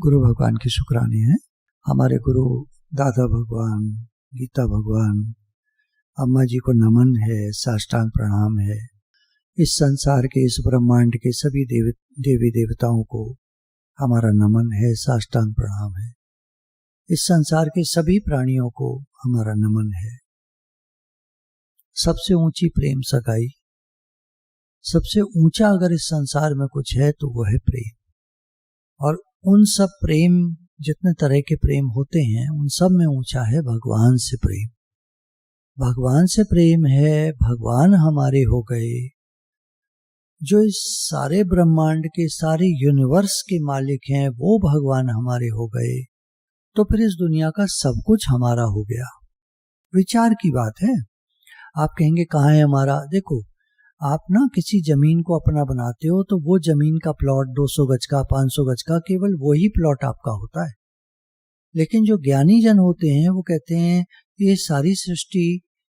गुरु भगवान की शुक्राने हैं। हमारे गुरु दादा भगवान, गीता भगवान, अम्मा जी को नमन है, साष्टांग प्रणाम है। इस संसार के, इस ब्रह्मांड के सभी देवी देवताओं को हमारा नमन है, साष्टांग प्रणाम है। इस संसार के सभी प्राणियों को हमारा नमन है। सबसे ऊंची प्रेम सगाई, सबसे ऊंचा अगर इस संसार में कुछ है तो वो है प्रेम। और उन सब प्रेम, जितने तरह के प्रेम होते हैं, उन सब में ऊंचा है भगवान से प्रेम। भगवान से प्रेम है, भगवान हमारे हो गए, जो इस सारे ब्रह्मांड के, सारे यूनिवर्स के मालिक हैं, वो भगवान हमारे हो गए, तो फिर इस दुनिया का सब कुछ हमारा हो गया। विचार की बात है। आप कहेंगे कहाँ है हमारा? देखो, आप ना किसी जमीन को अपना बनाते हो तो वो जमीन का प्लॉट 200 गज का, 500 गज का, केवल वही प्लॉट आपका होता है। लेकिन जो ज्ञानी जन होते हैं वो कहते हैं ये सारी सृष्टि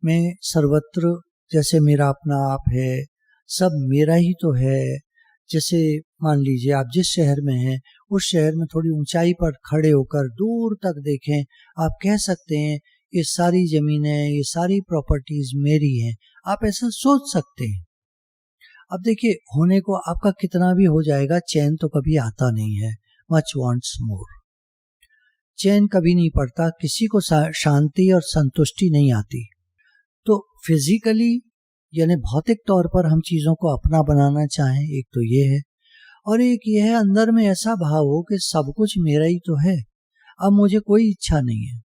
में सर्वत्र जैसे मेरा अपना आप है, सब मेरा ही तो है। जैसे मान लीजिए आप जिस शहर में हैं, उस शहर में थोड़ी ऊंचाई पर खड़े होकर दूर तक देखें, आप कह सकते हैं ये सारी जमीनें, ये सारी प्रॉपर्टीज मेरी हैं। आप ऐसा सोच सकते हैं। अब देखिए, होने को आपका कितना भी हो जाएगा, चैन तो कभी आता नहीं है। मच वांट्स मोर, चैन कभी नहीं पड़ता, किसी को शांति और संतुष्टि नहीं आती। तो फिजिकली यानी भौतिक तौर पर हम चीजों को अपना बनाना चाहें, एक तो ये है, और एक ये है अंदर में ऐसा भाव हो कि सब कुछ मेरा ही तो है, अब मुझे कोई इच्छा नहीं है,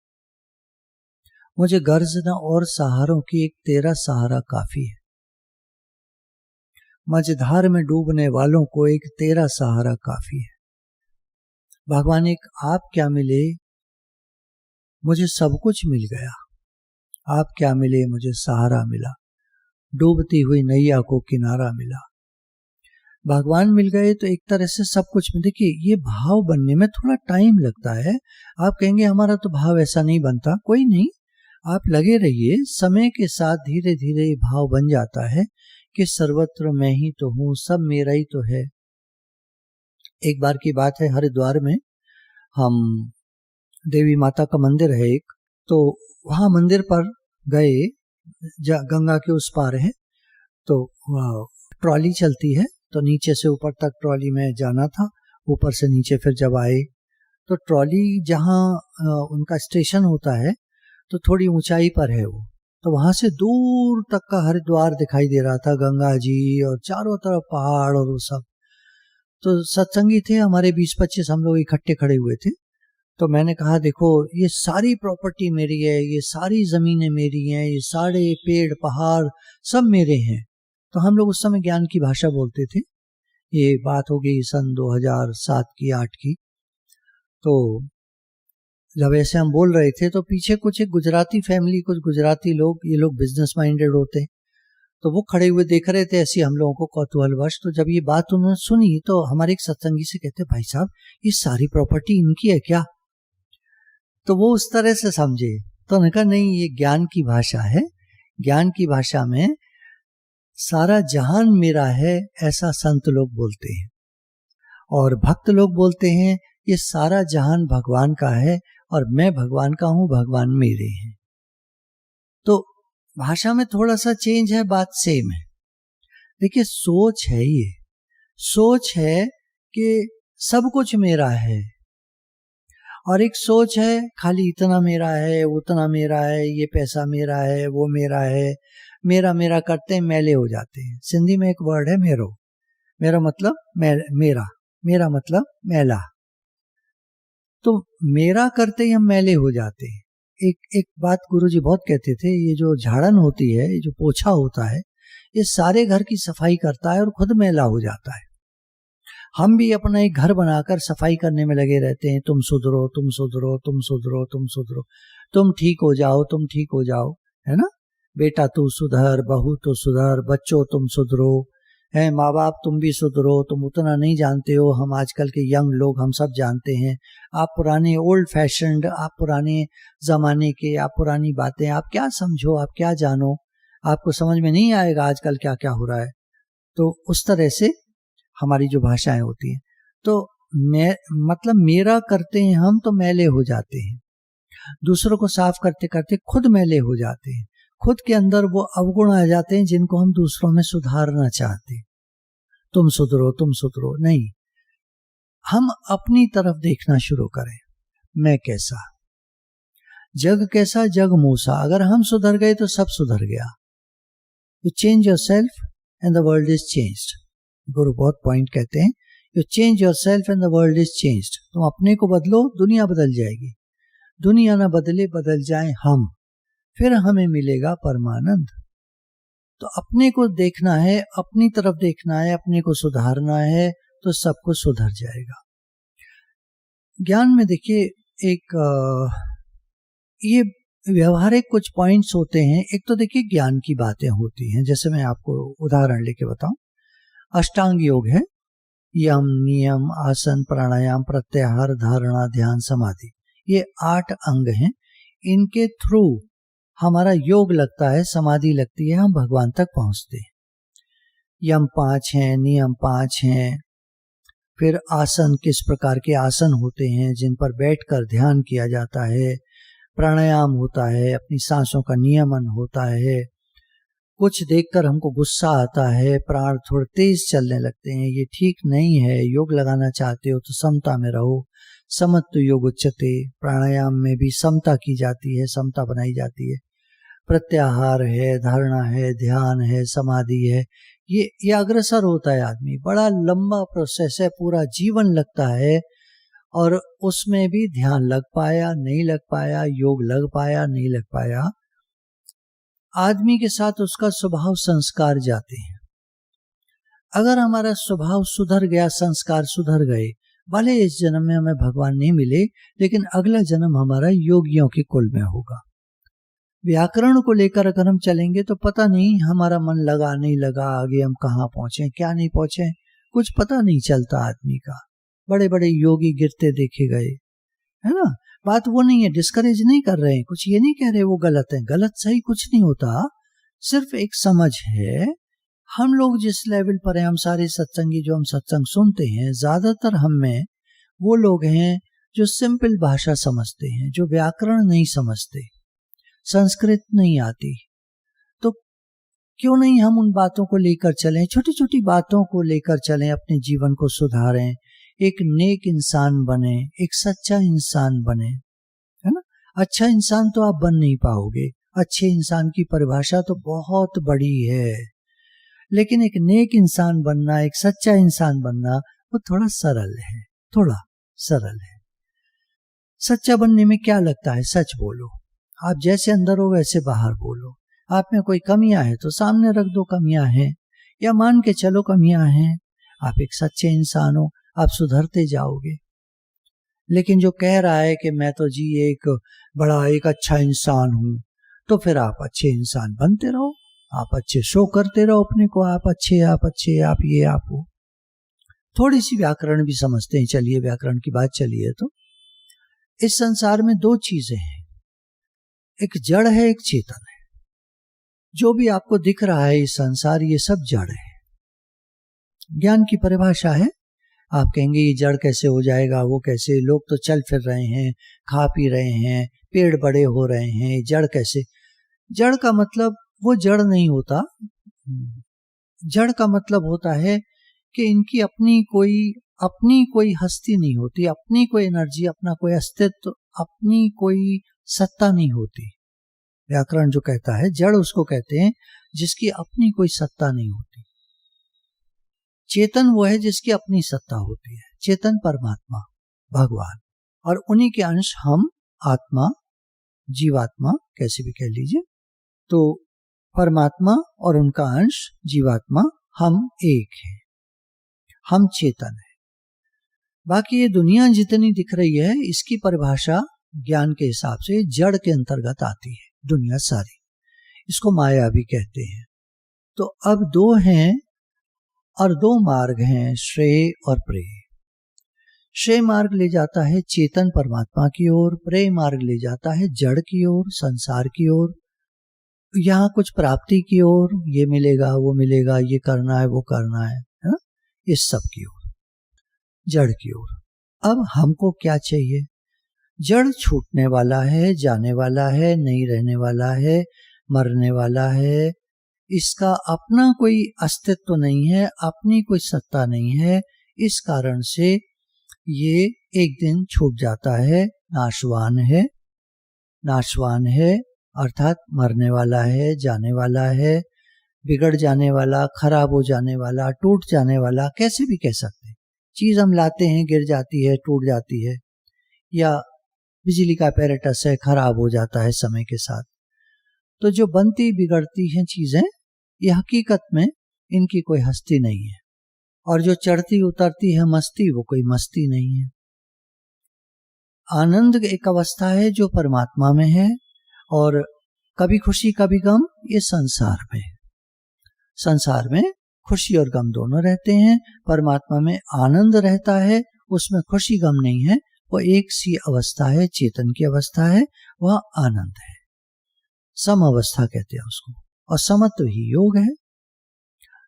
मुझे गर्ज न और सहारों की, एक तेरा सहारा काफी है। मझधार में डूबने वालों को एक तेरा सहारा काफी है। भगवान एक आप क्या मिले, मुझे सब कुछ मिल गया। आप क्या मिले, मुझे सहारा मिला, डूबती हुई नैया को किनारा मिला। भगवान मिल गए तो एक तरह से सब कुछ में। देखिए, ये भाव बनने में थोड़ा टाइम लगता है। आप कहेंगे हमारा तो भाव ऐसा नहीं बनता, कोई नहीं, आप लगे रहिए, समय के साथ धीरे धीरे भाव बन जाता है कि सर्वत्र मैं ही तो हूं, सब मेरा ही तो है। एक बार की बात है, हरिद्वार में हम, देवी माता का मंदिर है एक, तो वहां मंदिर पर गए, गंगा के उस पार है, तो ट्रॉली चलती है, तो नीचे से ऊपर तक ट्रॉली में जाना था, ऊपर से नीचे फिर जब आए तो ट्रॉली जहाँ उनका स्टेशन होता है तो थोड़ी ऊंचाई पर है वो, तो वहां से दूर तक का हरिद्वार दिखाई दे रहा था, गंगा जी और चारों तरफ पहाड़ और वो सब। तो सत्संगी थे हमारे 20-25, हम लोग इकट्ठे खड़े हुए थे। तो मैंने कहा देखो, ये सारी प्रॉपर्टी मेरी है, ये सारी जमीनें मेरी हैं, ये सारे पेड़ पहाड़ सब मेरे हैं। तो हम लोग उस समय ज्ञान की भाषा बोलते थे। ये बात हो गई सन 2007 की 8 की। तो जब ऐसे हम बोल रहे थे तो पीछे कुछ एक गुजराती फैमिली, कुछ गुजराती लोग, ये लोग बिजनेस माइंडेड होते हैं, तो वो खड़े हुए देख रहे थे ऐसी हम लोगों को कौतूहलवश। तो जब ये बात उन्होंने सुनी तो हमारे एक सत्संगी से कहते, भाई साहब ये सारी प्रॉपर्टी इनकी है क्या? तो वो उस तरह से समझे। तो उन्होंने कहा नहीं, ये ज्ञान की भाषा है, ज्ञान की भाषा में सारा जहान मेरा है, ऐसा संत लोग बोलते हैं। और भक्त लोग बोलते हैं ये सारा जहान भगवान का है और मैं भगवान का हूं, भगवान मेरे हैं। तो भाषा में थोड़ा सा चेंज है, बात सेम है। देखिए, सोच है, ये सोच है कि सब कुछ मेरा है, और एक सोच है खाली इतना मेरा है, उतना मेरा है, ये पैसा मेरा है, वो मेरा है, मेरा मेरा करते हैं मैले हो जाते हैं। सिंधी में एक वर्ड है मेरो, मेरा मतलब मेरा, मेरा मतलब मैला। तो मेरा करते ही हम मैले हो जाते हैं। एक बात गुरुजी बहुत कहते थे, ये जो झाड़न होती है, ये जो पोछा होता है, ये सारे घर की सफाई करता है और खुद मैला हो जाता है। हम भी अपना एक घर बनाकर सफाई करने में लगे रहते हैं, तुम सुधरो, तुम सुधरो, तुम सुधरो, तुम सुधरो, तुम ठीक हो जाओ, तुम ठीक हो जाओ, है ना? बेटा तू सुधर, बहू तो सुधर, बच्चों तुम सुधरो, है माँ बाप तुम भी सुधरो। तुम उतना नहीं जानते हो, हम आजकल के यंग लोग हम सब जानते हैं। आप पुराने ओल्ड फैशन्ड, आप पुराने जमाने के, आप पुरानी बातें, आप क्या समझो, आप क्या जानो, आपको समझ में नहीं आएगा आजकल क्या क्या हो रहा है। तो उस तरह से हमारी जो भाषाएं होती हैं। तो मैं मतलब मेरा करते हैं हम तो मैले हो जाते हैं, दूसरों को साफ करते करते खुद मैले हो जाते हैं, खुद के अंदर वो अवगुण आ जाते हैं जिनको हम दूसरों में सुधारना चाहते हैं। तुम सुधरो नहीं, हम अपनी तरफ देखना शुरू करें। मैं कैसा, जग कैसा, जग मूसा। अगर हम सुधर गए तो सब सुधर गया। You change your self and the world is changed. गुरु बहुत पॉइंट कहते हैं, you change your self and the world is changed. तुम अपने को बदलो, दुनिया बदल जाएगी। दुनिया ना बदले, बदल जाए हम, फिर हमें मिलेगा परमानंद। तो अपने को देखना है, अपनी तरफ देखना है, अपने को सुधारना है, तो सब कुछ सुधर जाएगा। ज्ञान में देखिए एक ये व्यवहारिक कुछ पॉइंट्स होते हैं। एक तो देखिए ज्ञान की बातें होती हैं, जैसे मैं आपको उदाहरण लेके बताऊं, अष्टांग योग है, यम, नियम, आसन, प्राणायाम, प्रत्याहार, धारणा, ध्यान, समाधि, ये 8 अंग हैं। इनके थ्रू हमारा योग लगता है, समाधि लगती है, हम भगवान तक पहुंचते हैं। यम 5 हैं, नियम 5 हैं, फिर आसन, किस प्रकार के आसन होते हैं जिन पर बैठकर ध्यान किया जाता है, प्राणायाम होता है, अपनी सांसों का नियमन होता है, कुछ देखकर हमको गुस्सा आता है, प्राण थोड़े तेज चलने लगते हैं, ये ठीक नहीं है। योग लगाना चाहते हो तो समता में रहो, समत्व योग उच्यते। प्राणायाम में भी समता की जाती है, समता बनाई जाती है। प्रत्याहार है, धारणा है, ध्यान है, समाधि है, ये अग्रसर होता है आदमी। बड़ा लंबा प्रोसेस है, पूरा जीवन लगता है, और उसमें भी ध्यान लग पाया नहीं लग पाया, योग लग पाया नहीं लग पाया, आदमी के साथ उसका स्वभाव संस्कार जाते हैं। अगर हमारा स्वभाव सुधर गया, संस्कार सुधर गए, भले इस जन्म में हमें भगवान नहीं मिले, लेकिन अगला जन्म हमारा योगियों के कुल में होगा। व्याकरण को लेकर अगर हम चलेंगे तो पता नहीं हमारा मन लगा नहीं लगा, आगे हम कहाँ पहुंचे क्या नहीं पहुंचे, कुछ पता नहीं चलता आदमी का। बड़े बड़े योगी गिरते देखे गए, है ना। बात वो नहीं है, डिस्करेज नहीं कर रहे हैं, कुछ ये नहीं कह रहे वो गलत है, गलत सही कुछ नहीं होता, सिर्फ एक समझ है। हम लोग जिस लेवल पर हैं, हम सारे सत्संगी जो हम सत्संग सुनते हैं, ज्यादातर हम में वो लोग हैं जो सिंपल भाषा समझते हैं, जो व्याकरण नहीं समझते, संस्कृत नहीं आती। तो क्यों नहीं हम उन बातों को लेकर चलें, छोटी छोटी बातों को लेकर चलें, अपने जीवन को सुधारें, एक नेक इंसान बने, एक सच्चा इंसान बने, है ना। अच्छा इंसान तो आप बन नहीं पाओगे, अच्छे इंसान की परिभाषा तो बहुत बड़ी है, लेकिन एक नेक इंसान बनना, एक सच्चा इंसान बनना, वो थोड़ा सरल है, थोड़ा सरल है। सच्चा बनने में क्या लगता है, सच बोलो। आप जैसे अंदर हो वैसे बाहर बोलो। आप में कोई कमियां है तो सामने रख दो कमियां हैं, या मान के चलो कमियां हैं। आप एक सच्चे इंसान हो, आप सुधरते जाओगे। लेकिन जो कह रहा है कि मैं तो जी एक अच्छा इंसान हूं, तो फिर आप अच्छे इंसान बनते रहो, आप अच्छे शो करते रहो अपने को, आप अच्छे आप ये आप हो। थोड़ी सी व्याकरण भी समझते हैं, चलिए व्याकरण की बात चलिए। तो इस संसार में 2 चीजें हैं, एक जड़ है, एक चेतन है। जो भी आपको दिख रहा है इस संसार, ये सब जड़ है। ज्ञान की परिभाषा है, आप कहेंगे ये जड़ कैसे हो जाएगा, वो कैसे, लोग तो चल फिर रहे हैं, खा पी रहे हैं, पेड़ बड़े हो रहे हैं, जड़ कैसे। जड़ का मतलब वो जड़ नहीं होता, जड़ का मतलब होता है कि इनकी अपनी कोई हस्ती नहीं होती, अपनी कोई एनर्जी, अपना कोई अस्तित्व, अपनी कोई सत्ता नहीं होती। व्याकरण जो कहता है जड़ उसको कहते हैं जिसकी अपनी कोई सत्ता नहीं होती। चेतन वो है जिसकी अपनी सत्ता होती है। चेतन परमात्मा, भगवान, और उन्हीं के अंश हम, आत्मा, जीवात्मा, कैसे भी कह लीजिए। तो परमात्मा और उनका अंश जीवात्मा, हम एक हैं, हम चेतन है। बाकी ये दुनिया जितनी दिख रही है, इसकी परिभाषा ज्ञान के हिसाब से जड़ के अंतर्गत आती है, दुनिया सारी। इसको माया भी कहते हैं। तो अब 2 हैं और 2 मार्ग हैं, श्रेय और प्रेय। श्रेय मार्ग ले जाता है चेतन परमात्मा की ओर, प्रेय मार्ग ले जाता है जड़ की ओर, संसार की ओर, यहाँ कुछ प्राप्ति की ओर, ये मिलेगा वो मिलेगा, ये करना है वो करना है ना, इस सब की ओर, जड़ की ओर। अब हमको क्या चाहिए? जड़ छूटने वाला है, जाने वाला है, नहीं रहने वाला है, मरने वाला है, इसका अपना कोई अस्तित्व नहीं है, अपनी कोई सत्ता नहीं है। इस कारण से ये एक दिन छूट जाता है, नाशवान है अर्थात मरने वाला है, जाने वाला है, बिगड़ जाने वाला, खराब हो जाने वाला, टूट जाने वाला, कैसे भी कह सकते हैं। चीज हम लाते हैं, गिर जाती है, टूट जाती है, या बिजली का apparatus है, खराब हो जाता है समय के साथ। तो जो बनती बिगड़ती हैं चीजें, ये हकीकत में इनकी कोई हस्ती नहीं है, और जो चढ़ती उतरती है मस्ती, वो कोई मस्ती नहीं है। आनंद एक अवस्था है जो परमात्मा में है, और कभी खुशी कभी गम ये संसार में है। संसार में खुशी और गम दोनों रहते हैं, परमात्मा में आनंद रहता है, उसमें खुशी गम नहीं है, वो एक सी अवस्था है, चेतन की अवस्था है, वह आनंद है, सम अवस्था कहते हैं उसको। और समत्व ही योग है।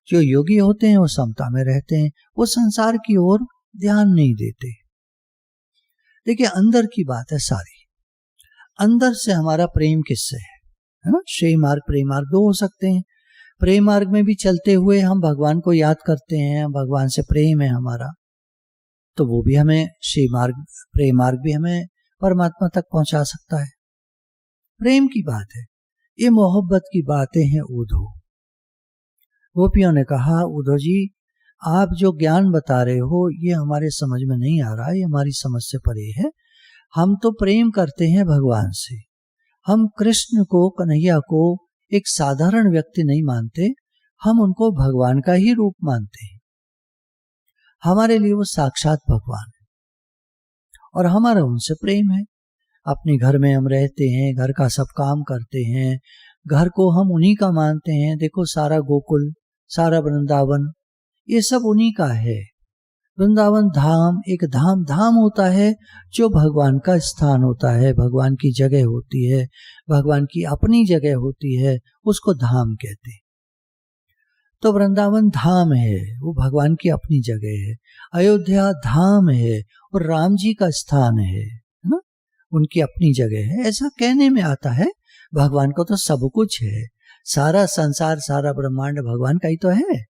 जो योगी होते हैं वो समता में रहते हैं, वो संसार की ओर ध्यान नहीं देते। देखिए अंदर की बात है सारी, अंदर से हमारा प्रेम किससे है ना। श्रेय मार्ग प्रेम मार्ग दो हो सकते हैं। प्रेम मार्ग में भी चलते हुए हम भगवान को याद करते हैं, भगवान से प्रेम है हमारा, तो वो भी हमें श्रेय मार्ग प्रेम मार्ग भी हमें परमात्मा तक पहुंचा सकता है। प्रेम की बात है, ये मोहब्बत की बातें हैं उद्धव। गोपियों ने कहा उद्धव जी आप जो ज्ञान बता रहे हो ये हमारे समझ में नहीं आ रहा, ये हमारी समझ से परे है। हम तो प्रेम करते हैं भगवान से, हम कृष्ण को, कन्हैया को एक साधारण व्यक्ति नहीं मानते, हम उनको भगवान का ही रूप मानते हैं। हमारे लिए वो साक्षात भगवान है और हमारा उनसे प्रेम है। अपने घर में हम रहते हैं, घर का सब काम करते हैं, घर को हम उन्हीं का मानते हैं। देखो सारा गोकुल, सारा वृंदावन, ये सब उन्हीं का है। वृंदावन धाम एक धाम होता है जो भगवान का स्थान होता है, भगवान की जगह होती है, भगवान की अपनी जगह होती है, उसको धाम कहते हैं। तो वृंदावन धाम है, वो भगवान की अपनी जगह है। अयोध्या धाम है और राम जी का स्थान है ना, उनकी अपनी जगह है। ऐसा कहने में आता है, भगवान को तो सब कुछ है, सारा संसार सारा ब्रह्मांड भगवान का ही तो है।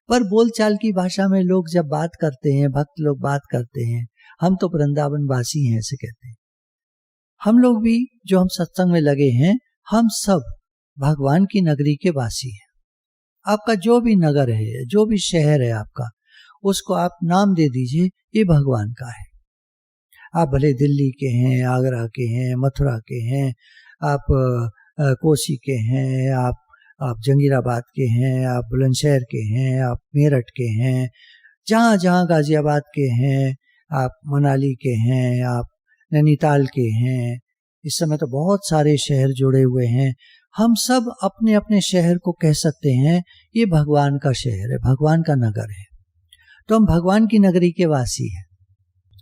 पर बोलचाल की भाषा में लोग जब बात करते हैं, भक्त लोग बात करते हैं, हम तो वृंदावन वासी हैं ऐसे कहते हैं। हम लोग भी जो हम सत्संग में लगे हैं, हम सब भगवान की नगरी के वासी हैं। आपका जो भी नगर है, जो भी शहर है आपका, उसको आप नाम दे दीजिए, ये भगवान का है। आप भले दिल्ली के हैं, आगरा के हैं, मथुरा के हैं, आप कोसी के हैं, आप जंगीराबाद के हैं, आप बुलंदशहर के हैं, आप मेरठ के हैं, जहाँ जहाँ गाजियाबाद के हैं, आप मनाली के हैं, आप नैनीताल के हैं। इस समय तो बहुत सारे शहर जुड़े हुए हैं। हम सब अपने अपने शहर को कह सकते हैं ये भगवान का शहर है, भगवान का नगर है। तो हम भगवान की नगरी के वासी हैं,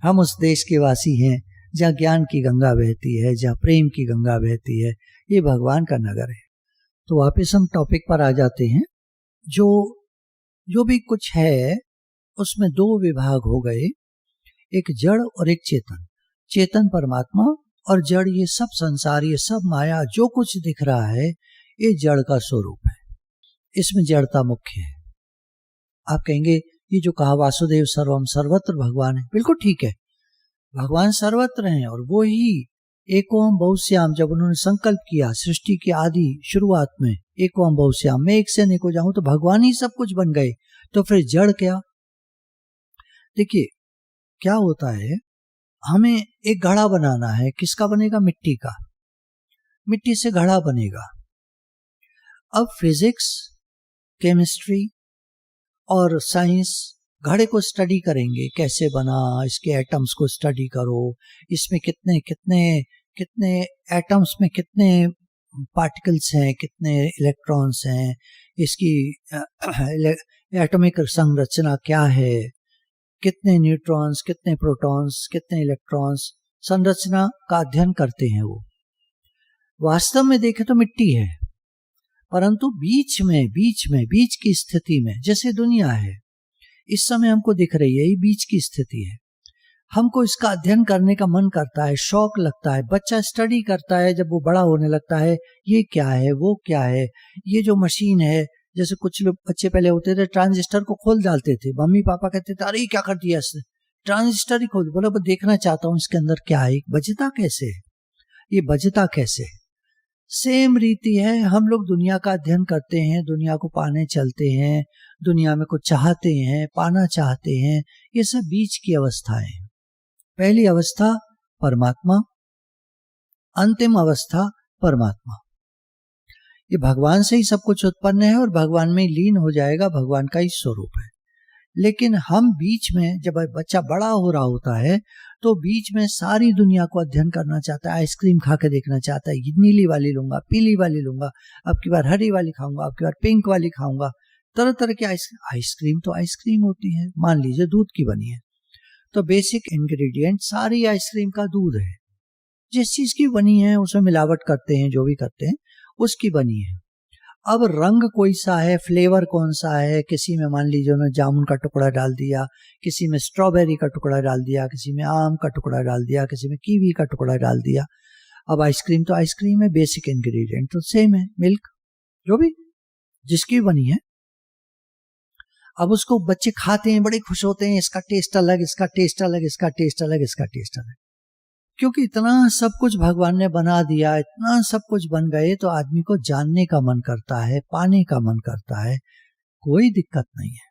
हम उस देश के वासी हैं जहाँ ज्ञान की गंगा बहती है, जहाँ प्रेम की गंगा बहती है, ये भगवान का नगर है। तो वापस हम टॉपिक पर आ जाते हैं। जो भी कुछ है उसमें दो विभाग हो गए, एक जड़ और एक चेतन। चेतन परमात्मा और जड़ ये सब संसार, ये सब माया, जो कुछ दिख रहा है ये जड़ का स्वरूप है, इसमें जड़ता मुख्य है। आप कहेंगे ये जो कहा वासुदेव सर्वम सर्वत्र भगवान है, बिल्कुल ठीक है, भगवान सर्वत्र हैं। और वो ही एकोम बहुश्याम, जब उन्होंने संकल्प किया सृष्टि की आदि शुरुआत में, एकोम बहुश्याम, मैं एक से अनेक हो जाऊं, तो भगवान ही सब कुछ बन गए। तो फिर जड़ क्या? देखिए क्या होता है, हमें एक घड़ा बनाना है, किसका बनेगा? मिट्टी का, मिट्टी से घड़ा बनेगा। अब फिजिक्स, केमिस्ट्री और साइंस घड़े को स्टडी करेंगे, कैसे बना, इसके एटम्स को स्टडी करो, इसमें कितने कितने कितने एटम्स में कितने पार्टिकल्स हैं, कितने इलेक्ट्रॉन्स हैं, इसकी एटॉमिक संरचना क्या है, कितने न्यूट्रॉन्स, कितने प्रोटॉन्स, कितने इलेक्ट्रॉन्स, संरचना का अध्ययन करते हैं। वो वास्तव में देखें तो मिट्टी है, परंतु बीच की स्थिति में, जैसे दुनिया है इस समय हमको दिख रही है, ये बीच की स्थिति है। हमको इसका अध्ययन करने का मन करता है, शौक लगता है, बच्चा स्टडी करता है, जब वो बड़ा होने लगता है ये क्या है वो क्या है, ये जो मशीन है, जैसे कुछ लोग बच्चे पहले होते थे ट्रांजिस्टर को खोल डालते थे, मम्मी पापा कहते थे अरे क्या कर दिया इसने, ट्रांजिस्टर ही खोल, बोला देखना चाहता हूँ इसके अंदर क्या है, बजता कैसे है, ये बजता कैसे है। सेम रीति है, हम लोग दुनिया का अध्ययन करते हैं, दुनिया को पाने चलते हैं, दुनिया में कुछ चाहते हैं, पाना चाहते हैं, ये सब बीच की अवस्थाएं हैं। पहली अवस्था परमात्मा, अंतिम अवस्था परमात्मा। ये भगवान से ही सब कुछ उत्पन्न है और भगवान में लीन हो जाएगा, भगवान का ही स्वरूप है। लेकिन हम बीच में, जब बच्चा बड़ा हो रहा होता है तो बीच में सारी दुनिया को अध्ययन करना चाहता है, आइसक्रीम खा के देखना चाहता है, नीली वाली लूंगा, पीली वाली लूंगा, अब की बार हरी वाली खाऊंगा, अब की बार पिंक वाली खाऊंगा, तरह तरह की आइसक्रीम तो आइसक्रीम होती है, मान लीजिए दूध की बनी है, तो बेसिक इंग्रेडिएंट सारी आइसक्रीम का दूध है, जिस चीज की बनी है उसमें मिलावट करते हैं, जो भी करते हैं उसकी बनी है। अब रंग कोई सा है, फ्लेवर कौन सा है, किसी में मान लीजिए उन्होंने जामुन का टुकड़ा डाल दिया, किसी में स्ट्रॉबेरी का टुकड़ा डाल दिया, किसी में आम का टुकड़ा डाल दिया, किसी में कीवी का टुकड़ा डाल दिया। अब आइसक्रीम तो आइसक्रीम है, बेसिक इंग्रेडिएंट तो सेम है, मिल्क जो भी जिसकी बनी है। अब उसको बच्चे खाते हैं, बड़े खुश होते हैं, इसका टेस्ट अलग, इसका टेस्ट अलग, इसका टेस्ट अलग, इसका टेस्ट अलग, क्योंकि इतना सब कुछ भगवान ने बना दिया, इतना सब कुछ बन गए तो आदमी को जानने का मन करता है, पाने का मन करता है, कोई दिक्कत नहीं है।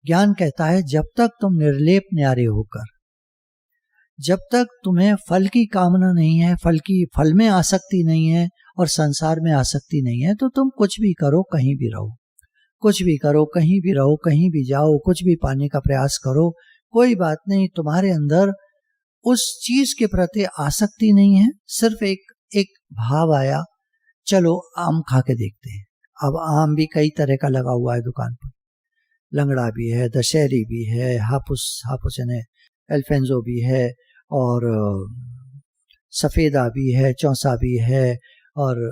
ज्ञान कहता है जब तक तुम निर्लेप न्यारे होकर, जब तक तुम्हें फल की कामना नहीं है, फल में आसक्ति नहीं है और संसार में आसक्ति नहीं है, तो तुम कुछ भी करो, कहीं भी रहो, कुछ भी करो, कहीं भी रहो, कहीं भी जाओ, कुछ भी पाने का प्रयास करो, कोई बात नहीं, तुम्हारे अंदर उस चीज के प्रति आसक्ति नहीं है, सिर्फ एक भाव आया, चलो आम खा के देखते हैं। अब आम भी कई तरह का लगा हुआ है दुकान पर, लंगड़ा भी है, दशहरी भी है, हापुस यानी एल्फेंजो भी है, और सफेदा भी है, चौसा भी है, और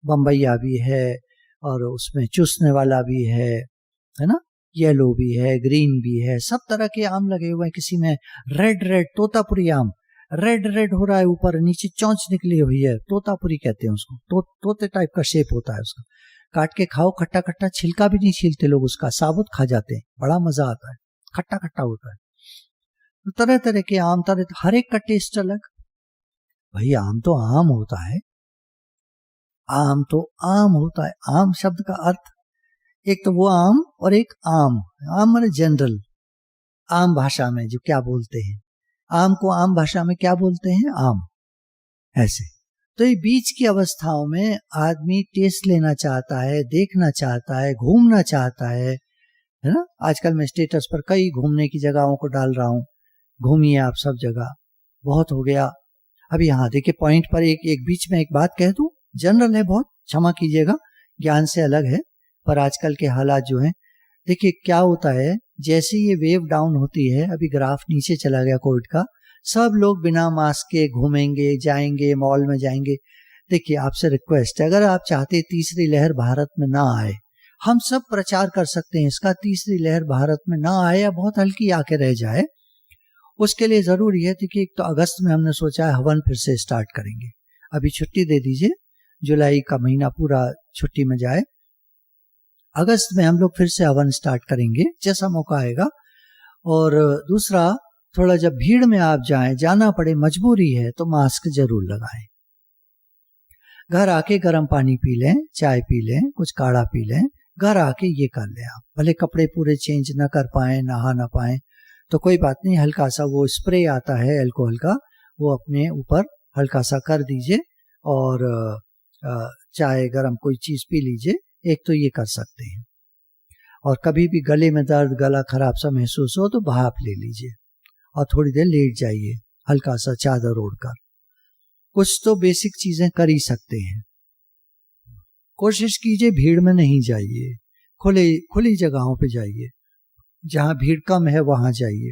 बम्बैया भी है, और उसमें चूसने वाला भी है ना, येलो भी है, ग्रीन भी है, सब तरह के आम लगे हुए हैं। किसी में रेड तोतापुरी आम, रेड हो रहा है, ऊपर नीचे चौंच निकली हुई है, तोतापुरी कहते हैं उसको, तोते टाइप का शेप होता है उसका, काट के खाओ, खट्टा खट्टा, छिलका भी नहीं छीलते लोग उसका, साबुत खा जाते हैं, बड़ा मजा आता है, खट्टा खट्टा होता है। तो तरह तरह के आम, हर एक का टेस्ट अलग। भाई आम तो आम होता है, आम तो आम होता है। आम शब्द का अर्थ, एक तो वो आम और एक आम माने जनरल, आम भाषा में जो क्या बोलते हैं, आम को आम भाषा में क्या बोलते हैं, आम, ऐसे। तो ये बीच की अवस्थाओं में आदमी टेस्ट लेना चाहता है, देखना चाहता है, घूमना चाहता है ना। आजकल मैं स्टेटस पर कई घूमने की जगहों को डाल रहा हूं, घूमिए आप सब जगह, बहुत हो गया। अभी यहाँ देखिए पॉइंट पर एक बीच में एक बात कह दूं, जनरल है बहुत, क्षमा कीजिएगा, ज्ञान से अलग है, पर आजकल के हालात जो हैं, देखिए क्या होता है, जैसे ये वेव डाउन होती है, अभी ग्राफ नीचे चला गया कोविड का, सब लोग बिना मास्क के घूमेंगे, जाएंगे, मॉल में जाएंगे। देखिए आपसे रिक्वेस्ट है, अगर आप चाहते तीसरी लहर भारत में ना आए, हम सब प्रचार कर सकते हैं इसका, तीसरी लहर भारत में ना आए या बहुत हल्की आके रह जाए, उसके लिए जरूरी है कि एक तो अगस्त में हमने सोचा है हवन फिर से स्टार्ट करेंगे, अभी छुट्टी दे दीजिए, जुलाई का महीना पूरा छुट्टी में जाए, अगस्त में हम लोग फिर से हवन स्टार्ट करेंगे जैसा मौका आएगा। और दूसरा, थोड़ा जब भीड़ में आप जाएं, जाना पड़े, मजबूरी है, तो मास्क जरूर लगाएं। घर आके गर्म पानी पी लें, चाय पी लें, कुछ काढ़ा पी लें, घर आके ये कर लें आप, भले कपड़े पूरे चेंज ना कर पाए, नहा ना पाए तो कोई बात नहीं, हल्का सा वो स्प्रे आता है अल्कोहल का, वो अपने ऊपर हल्का सा कर दीजिए, और चाय गरम कोई चीज पी लीजिए, एक तो ये कर सकते हैं। और कभी भी गले में दर्द, गला खराब सा महसूस हो तो भाप ले लीजिए और थोड़ी देर लेट जाइए, हल्का सा चादर ओढ़कर। कुछ तो बेसिक चीजें कर ही सकते हैं। कोशिश कीजिए भीड़ में नहीं जाइए, खुली जगहों पे जाइए, जहां भीड़ कम है वहां जाइए।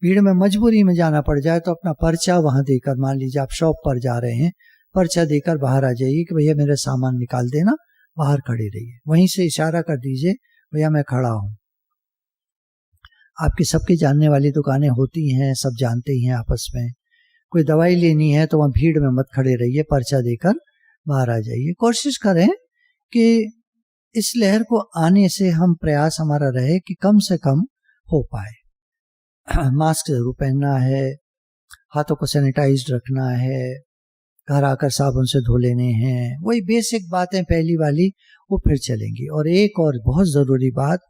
भीड़ में मजबूरी में जाना पड़ जाए तो अपना पर्चा वहां देकर, मान लीजिए आप शॉप पर जा रहे हैं, पर्चा देकर बाहर आ जाइए कि भैया मेरा सामान निकाल देना, बाहर खड़े रहिए, वहीं से इशारा कर दीजिए भैया मैं खड़ा हूं। आपकी सबके जानने वाली दुकानें होती हैं, सब जानते ही हैं आपस में। कोई दवाई लेनी है तो वहाँ भीड़ में मत खड़े रहिए, पर्चा देकर बाहर आ जाइए। कोशिश करें कि इस लहर को आने से हम प्रयास हमारा रहे कि कम से कम हो पाए। मास्क जरूर पहनना है, हाथों को सैनिटाइज्ड रखना है, घर आकर साबुन से धो लेने हैं, वही बेसिक बातें पहली वाली वो फिर चलेंगी। और एक और बहुत ज़रूरी बात,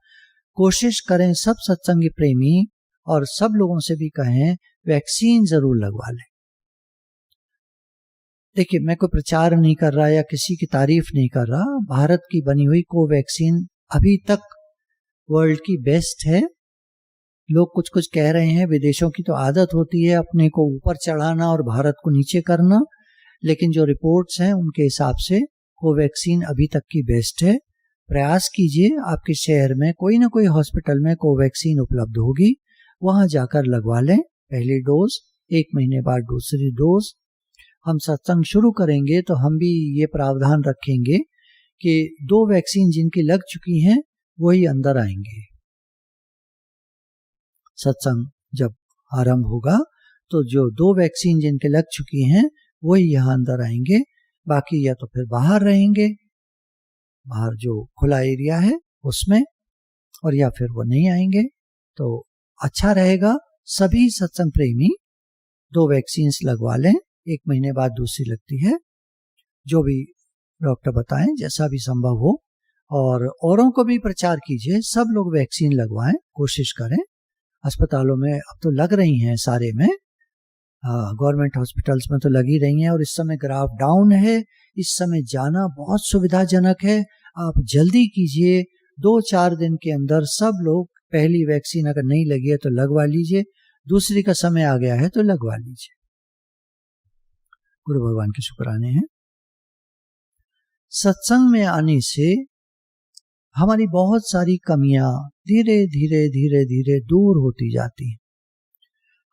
कोशिश करें सब सत्संगी प्रेमी और सब लोगों से भी कहें वैक्सीन जरूर लगवा लें। देखिए, मैं कोई प्रचार नहीं कर रहा या किसी की तारीफ नहीं कर रहा। भारत की बनी हुई कोवैक्सीन अभी तक वर्ल्ड की बेस्ट है। लोग कुछ कुछ कह रहे हैं, विदेशों की तो आदत होती है अपने को ऊपर चढ़ाना और भारत को नीचे करना, लेकिन जो रिपोर्ट्स हैं उनके हिसाब से कोवैक्सीन अभी तक की बेस्ट है। प्रयास कीजिए, आपके शहर में कोई ना कोई हॉस्पिटल में कोवैक्सीन उपलब्ध होगी, वहां जाकर लगवा लें पहली डोज, 1 महीने बाद दूसरी डोज। हम सत्संग शुरू करेंगे तो हम भी ये प्रावधान रखेंगे कि 2 वैक्सीन जिनकी लग चुकी हैं वही अंदर आएंगे। सत्संग जब आरंभ होगा तो जो 2 वैक्सीन जिनके लग चुकी हैं वही यहाँ अंदर आएंगे, बाकी या तो फिर बाहर रहेंगे, बाहर जो खुला एरिया है उसमें, और या फिर वो नहीं आएंगे। तो अच्छा रहेगा सभी सत्संग प्रेमी 2 वैक्सीन लगवा लें, 1 महीने बाद दूसरी लगती है, जो भी डॉक्टर बताएं, जैसा भी संभव हो। और औरों को भी प्रचार कीजिए, सब लोग वैक्सीन लगवाएं, कोशिश करें। अस्पतालों में अब तो लग रही हैं सारे में, गवर्नमेंट हॉस्पिटल्स में तो लगी रही हैं। और इस समय ग्राफ डाउन है, इस समय जाना बहुत सुविधाजनक है। आप जल्दी कीजिए, 2-4 दिन के अंदर सब लोग पहली वैक्सीन अगर नहीं लगी है तो लगवा लीजिए, दूसरी का समय आ गया है तो लगवा लीजिए। गुरु भगवान के शुक्राने हैं। सत्संग में आने से हमारी बहुत सारी कमियां धीरे धीरे धीरे धीरे दूर होती जाती हैं।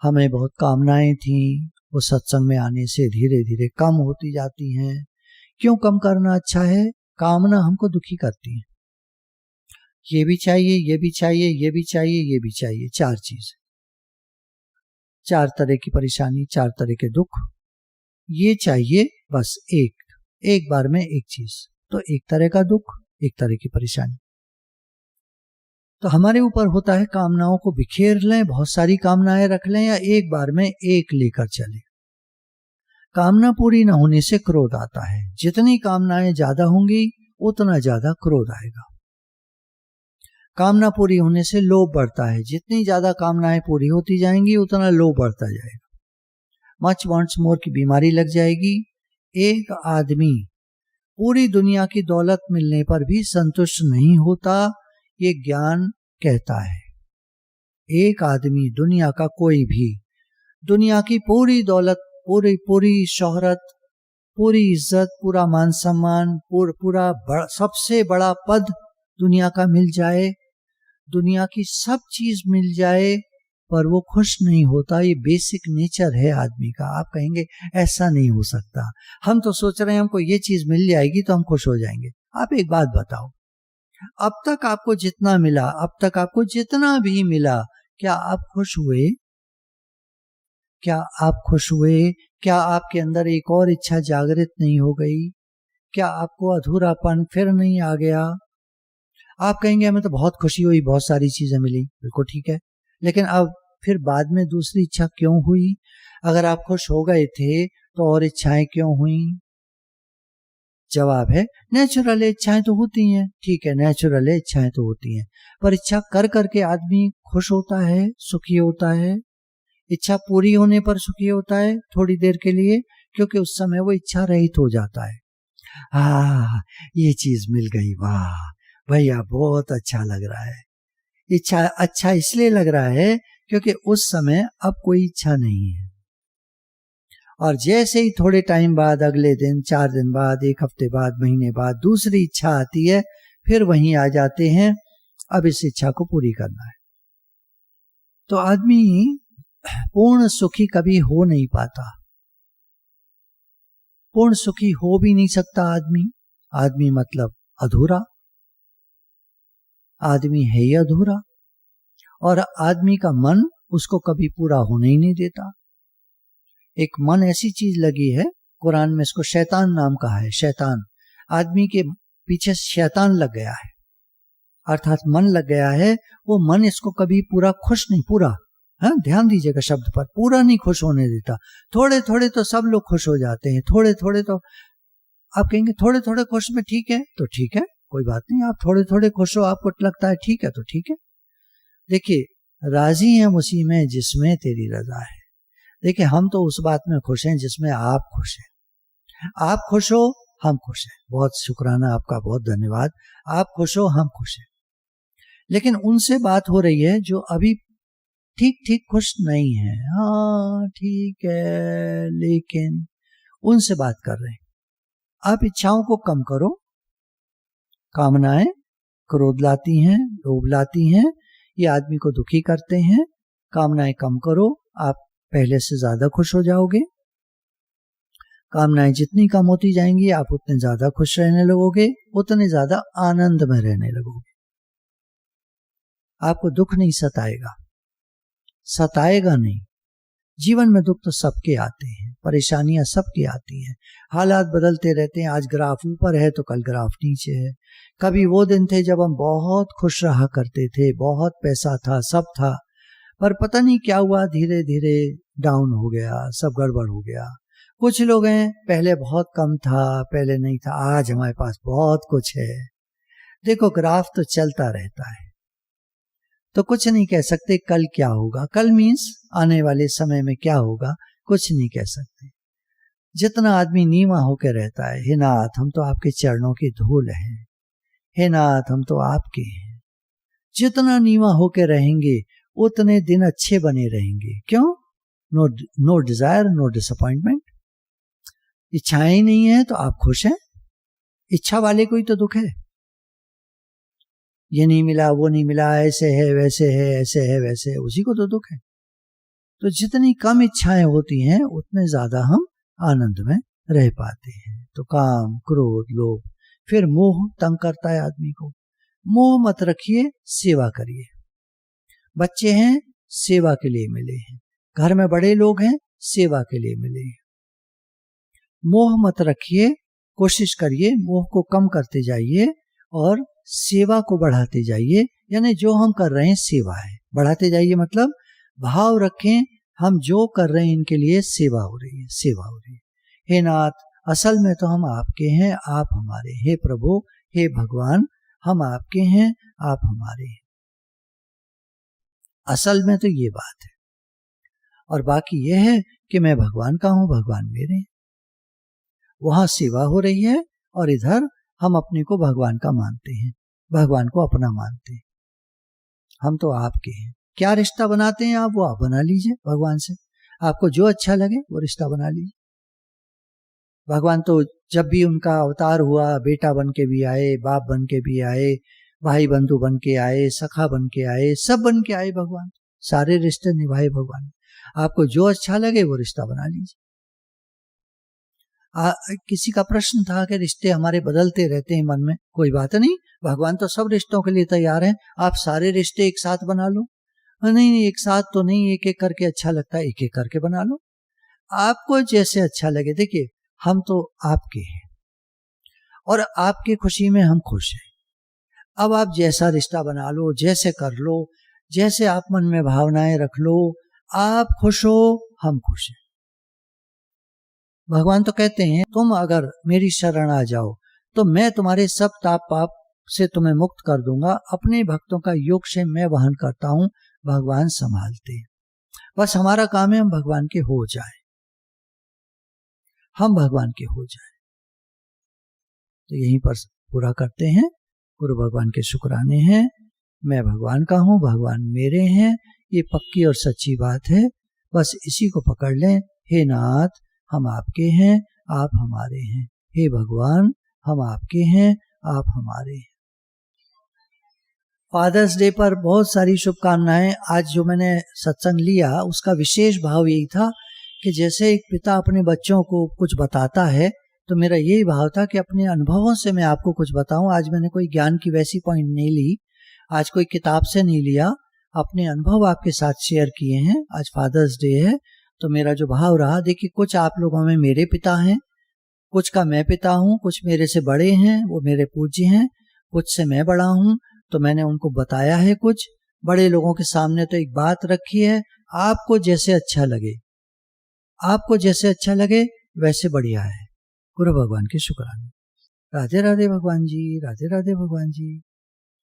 हमें बहुत कामनाएं थीं, वो सत्संग में आने से धीरे धीरे कम होती जाती हैं। क्यों कम करना अच्छा है? कामना हमको दुखी करती है। ये भी चाहिए, ये भी चाहिए, ये भी चाहिए, ये भी चाहिए, 4 चीज, 4 तरह की परेशानी, 4 तरह के दुख। ये चाहिए बस एक बार में एक चीज, तो एक तरह का दुख, एक तरह की परेशानी। तो हमारे ऊपर होता है कामनाओं को बिखेर लें, बहुत सारी कामनाएं रख लें, या एक बार में एक लेकर चलें। कामना पूरी न होने से क्रोध आता है। जितनी कामनाएं ज्यादा होंगी उतना ज्यादा क्रोध आएगा। कामना पूरी होने से लोभ बढ़ता है। जितनी ज्यादा कामनाएं पूरी होती जाएंगी उतना लोभ बढ़ता जाएगा। मच वांट्स मोर की बीमारी लग जाएगी। एक आदमी पूरी दुनिया की दौलत मिलने पर भी संतुष्ट नहीं होता, ये ज्ञान कहता है। एक आदमी, दुनिया का कोई भी, दुनिया की पूरी दौलत, पूरी शोहरत, पूरी इज्जत, पूरा मान सम्मान, पूरा सबसे बड़ा पद दुनिया का मिल जाए, दुनिया की सब चीज मिल जाए, पर वो खुश नहीं होता। ये बेसिक नेचर है आदमी का। आप कहेंगे ऐसा नहीं हो सकता, हम तो सोच रहे हैं हमको ये चीज मिल जाएगी तो हम खुश हो जाएंगे। आप एक बात बताओ, अब तक आपको जितना मिला, अब तक आपको जितना भी मिला, क्या आप खुश हुए? क्या आप खुश हुए? क्या आपके अंदर एक और इच्छा जागृत नहीं हो गई? क्या आपको अधूरापन फिर नहीं आ गया? आप कहेंगे हमें तो बहुत खुशी हुई, बहुत सारी चीजें मिली। बिल्कुल ठीक है, लेकिन अब फिर बाद में दूसरी इच्छा क्यों हुई? अगर आप खुश हो गए थे तो और इच्छाएं क्यों हुई? जवाब है नेचुरल इच्छाएं तो होती हैं। ठीक है, नेचुरल इच्छाएं तो होती हैं, पर इच्छा कर करके आदमी खुश होता है, सुखी होता है? इच्छा पूरी होने पर सुखी होता है थोड़ी देर के लिए, क्योंकि उस समय वो इच्छा रहित हो जाता है। ये चीज मिल गई, वाह भैया बहुत अच्छा लग रहा है। इच्छा अच्छा इसलिए लग रहा है क्योंकि उस समय अब कोई इच्छा नहीं है। और जैसे ही थोड़े टाइम बाद, अगले दिन, 4 दिन बाद, 1 हफ्ते बाद, महीने बाद दूसरी इच्छा आती है, फिर वहीं आ जाते हैं, अब इस इच्छा को पूरी करना है। तो आदमी पूर्ण सुखी कभी हो नहीं पाता, पूर्ण सुखी हो भी नहीं सकता आदमी। आदमी मतलब अधूरा, आदमी है ही अधूरा। और आदमी का मन उसको कभी पूरा होने ही नहीं देता। एक मन ऐसी चीज लगी है, कुरान में इसको शैतान नाम कहा है। शैतान, आदमी के पीछे शैतान लग गया है, अर्थात मन लग गया है। वो मन इसको कभी पूरा खुश नहीं, पूरा, हाँ ध्यान दीजिएगा शब्द पर, पूरा नहीं खुश होने देता। थोड़े थोड़े तो सब लोग खुश हो जाते हैं, थोड़े थोड़े तो आप कहेंगे थोड़े थोड़े खुश में ठीक है, तो ठीक है, कोई बात नहीं, आप थोड़े थोड़े खुश हो, आपको लगता है ठीक है तो ठीक है। देखिए, राजी हैं उसी में जिसमें तेरी रजा है। देखिए, हम तो उस बात में खुश हैं जिसमें आप खुश हैं। आप खुश हो, हम खुश हैं। बहुत शुक्राना आपका, बहुत धन्यवाद। आप खुश हो, हम खुश हैं। लेकिन उनसे बात हो रही है जो अभी ठीक ठीक खुश नहीं है। हाँ ठीक है, लेकिन उनसे बात कर रहे हैं। आप इच्छाओं को कम करो। कामनाएं क्रोध लाती हैं, लोभ लाती हैं, ये आदमी को दुखी करते हैं। कामनाएं कम करो, आप पहले से ज्यादा खुश हो जाओगे। कामनाएं जितनी कम होती जाएंगी, आप उतने ज्यादा खुश रहने लगोगे, उतने ज्यादा आनंद में रहने लगोगे। आपको दुख नहीं सताएगा, सताएगा नहीं। जीवन में दुख तो सबके आते हैं, परेशानियां सबके आती हैं, हालात बदलते रहते हैं। आज ग्राफ ऊपर है तो कल ग्राफ नीचे है। कभी वो दिन थे जब हम बहुत खुश रहा करते थे, बहुत पैसा था, सब था, पर पता नहीं क्या हुआ, धीरे धीरे डाउन हो गया, सब गड़बड़ हो गया। कुछ लोग हैं, पहले बहुत कम था, पहले नहीं था, आज हमारे पास बहुत कुछ है। देखो, ग्राफ तो चलता रहता है, तो कुछ नहीं कह सकते कल क्या होगा। कल मीन्स आने वाले समय में क्या होगा, कुछ नहीं कह सकते। जितना आदमी नीवा होकर रहता है, हे नाथ हम तो आपके चरणों की धूल हैं, हे नाथ हम तो आपके हैं। जितना नीवा होकर रहेंगे उतने दिन अच्छे बने रहेंगे। क्यों? No desire, no disappointment. इच्छाएं ही नहीं है तो आप खुश हैं। इच्छा वाले को ही तो दुख है। ये नहीं मिला, वो नहीं मिला, ऐसे है, वैसे है, ऐसे है, वैसे है, उसी को तो दुख है। तो जितनी कम इच्छाएं होती हैं उतने ज्यादा हम आनंद में रह पाते हैं। तो काम, क्रोध, लोभ, फिर मोह तंग करता है आदमी को। मोह मत रखिए, सेवा करिए। बच्चे हैं, सेवा के लिए मिले हैं। घर में बड़े लोग हैं, सेवा के लिए मिले हैं। मोह मत रखिए, कोशिश करिए मोह को कम करते जाइए और सेवा को बढ़ाते जाइए। यानी जो हम कर रहे हैं सेवा है, बढ़ाते जाइए मतलब भाव रखें, हम जो कर रहे हैं इनके लिए सेवा हो रही है, सेवा हो रही है। हे नाथ, असल में तो हम आपके हैं, आप हमारे। हे प्रभु, हे भगवान, हम आपके हैं, आप हमारे हैं। असल में तो ये बात है। और बाकी यह है कि मैं भगवान का हूं, भगवान मेरे हैं। वहां सेवा हो रही है और इधर हम अपने को भगवान का मानते हैं, भगवान को अपना मानते हैं। हम तो आपके हैं। क्या रिश्ता बनाते हैं आप, वो आप बना लीजिए भगवान से। आपको जो अच्छा लगे वो रिश्ता बना लीजिए। भगवान तो जब भी उनका अवतार हुआ, बेटा बन के भी आए, बाप बन के भी आए, भाई बंधु बन के आए, सखा बन के आए, सब बन के आए भगवान। सारे रिश्ते निभाए भगवान। आपको जो अच्छा लगे वो रिश्ता बना लीजिए। किसी का प्रश्न था कि रिश्ते हमारे बदलते रहते हैं मन में। कोई बात नहीं, भगवान तो सब रिश्तों के लिए तैयार हैं। आप सारे रिश्ते एक साथ बना लो। नहीं, एक साथ तो नहीं, एक एक करके अच्छा लगता है, एक एक करके बना लो, आपको जैसे अच्छा लगे। देखिए, हम तो आपके हैं और आपकी खुशी में हम खुश हैं। अब आप जैसा रिश्ता बना लो, जैसे कर लो, जैसे आप मन में भावनाएं रख लो, आप खुश हो, हम खुश हैं। भगवान तो कहते हैं, तुम अगर मेरी शरण आ जाओ तो मैं तुम्हारे सब ताप पाप से तुम्हें मुक्त कर दूंगा। अपने भक्तों का योगक्षेम मैं वहन करता हूं, भगवान संभालते हैं। बस हमारा काम है हम भगवान के हो जाएं, हम भगवान के हो जाएं। तो यहीं पर पूरा करते हैं। गुरु भगवान के शुक्राने हैं। मैं भगवान का हूं, भगवान मेरे हैं, ये पक्की और सच्ची बात है। बस इसी को पकड़ लें। हे नाथ, हम आपके हैं, आप हमारे हैं। हे भगवान, हम आपके हैं, आप हमारे हैं। फादर्स डे पर बहुत सारी शुभकामनाएं। आज जो मैंने सत्संग लिया उसका विशेष भाव यही था कि जैसे एक पिता अपने बच्चों को कुछ बताता है, तो मेरा यही भाव था कि अपने अनुभवों से मैं आपको कुछ बताऊं। आज मैंने कोई ज्ञान की वैसी पॉइंट नहीं ली, आज कोई किताब से नहीं लिया, अपने अनुभव आपके साथ शेयर किए हैं। आज फादर्स डे है, तो मेरा जो भाव रहा, देखिए कुछ आप लोगों में मेरे पिता हैं, कुछ का मैं पिता हूँ, कुछ मेरे से बड़े हैं, वो मेरे पूज्य हैं, कुछ से मैं बड़ा हूँ, तो मैंने उनको बताया है कुछ। बड़े लोगों के सामने तो एक बात रखी है, आपको जैसे अच्छा लगे, आपको जैसे अच्छा लगे वैसे बढ़िया है। गुरु भगवान की शुक्राना। राधे राधे भगवान जी, राधे राधे भगवान जी।